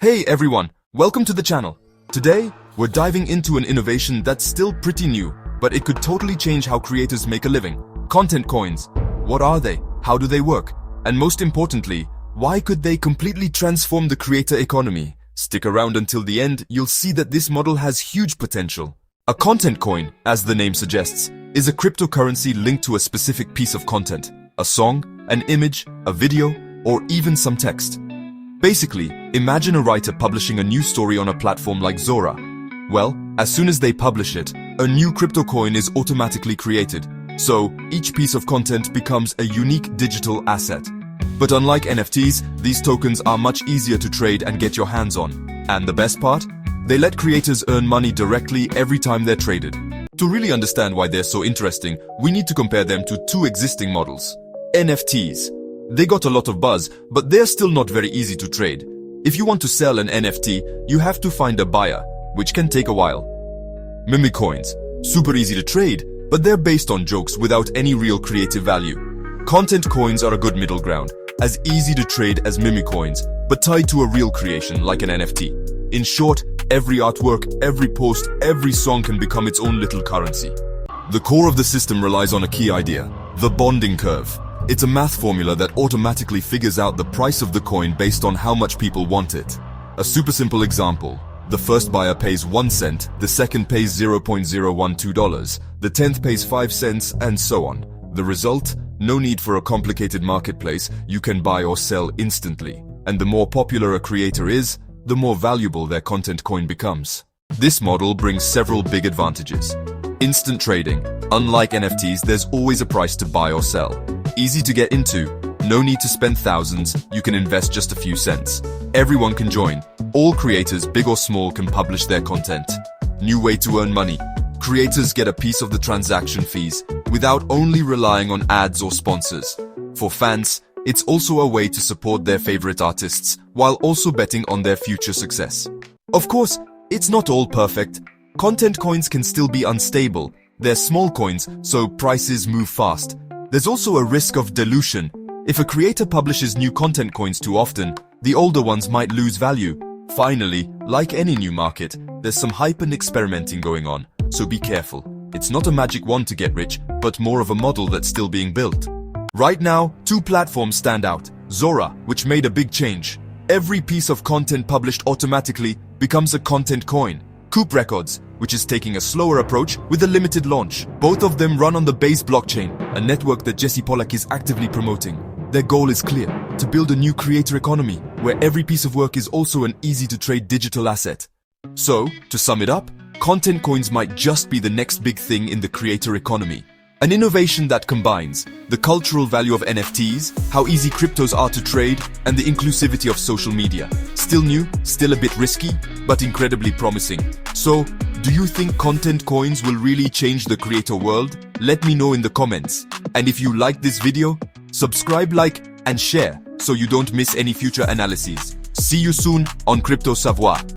Hey everyone, welcome to the channel. Today, we're diving into an innovation that's still pretty new, but it could totally change how creators make a living. Content coins. What are they? How do they work? And most importantly, why could they completely transform the creator economy? Stick around until the end, you'll see that this model has huge potential. A content coin, as the name suggests, is a cryptocurrency linked to a specific piece of content. A song, an image, a video, or even some text. Basically, imagine a writer publishing a new story on a platform like Zora. Well, as soon as they publish it, a new crypto coin is automatically created. So, each piece of content becomes a unique digital asset. But unlike NFTs, these tokens are much easier to trade and get your hands on. And the best part? They let creators earn money directly every time they're traded. To really understand why they're so interesting, we need to compare them to two existing models. NFTs. They got a lot of buzz, but they're still not very easy to trade. If you want to sell an NFT, you have to find a buyer, which can take a while. Meme coins. Super easy to trade, but they're based on jokes without any real creative value. Content coins are a good middle ground, as easy to trade as meme coins, but tied to a real creation like an NFT. In short, every artwork, every post, every song can become its own little currency. The core of the system relies on a key idea, the bonding curve. It's a math formula that automatically figures out the price of the coin based on how much people want it. A super simple example. The first buyer pays 1 cent, the second pays $0.012, the 10th pays 5 cents, and so on. The result? No need for a complicated marketplace, you can buy or sell instantly. And the more popular a creator is, the more valuable their content coin becomes. This model brings several big advantages. Instant trading. Unlike NFTs, there's always a price to buy or sell. Easy to get into, no need to spend thousands, you can invest just a few cents. Everyone can join. All creators, big or small, can publish their content. New way to earn money. Creators get a piece of the transaction fees without only relying on ads or sponsors. For fans, it's also a way to support their favorite artists while also betting on their future success. Of course, it's not all perfect. Content coins can still be unstable. They're small coins, so prices move fast. There's also a risk of dilution. If a creator publishes new content coins too often, the older ones might lose value. Finally, like any new market, there's some hype and experimenting going on, so be careful. It's not a magic wand to get rich, but more of a model that's still being built. Right now, two platforms stand out. Zora, which made a big change. Every piece of content published automatically becomes a content coin. Coop Records, which is taking a slower approach with a limited launch. Both of them run on the Base blockchain, a network that Jesse Pollak is actively promoting. Their goal is clear, to build a new creator economy, where every piece of work is also an easy-to-trade digital asset. So, to sum it up, content coins might just be the next big thing in the creator economy. An innovation that combines the cultural value of NFTs, how easy cryptos are to trade, and the inclusivity of social media. Still new, still a bit risky, but incredibly promising. So, do you think content coins will really change the creator world? Let me know in the comments. And if you liked this video, subscribe, like, and share so you don't miss any future analyses. See you soon on Crypto Savoir.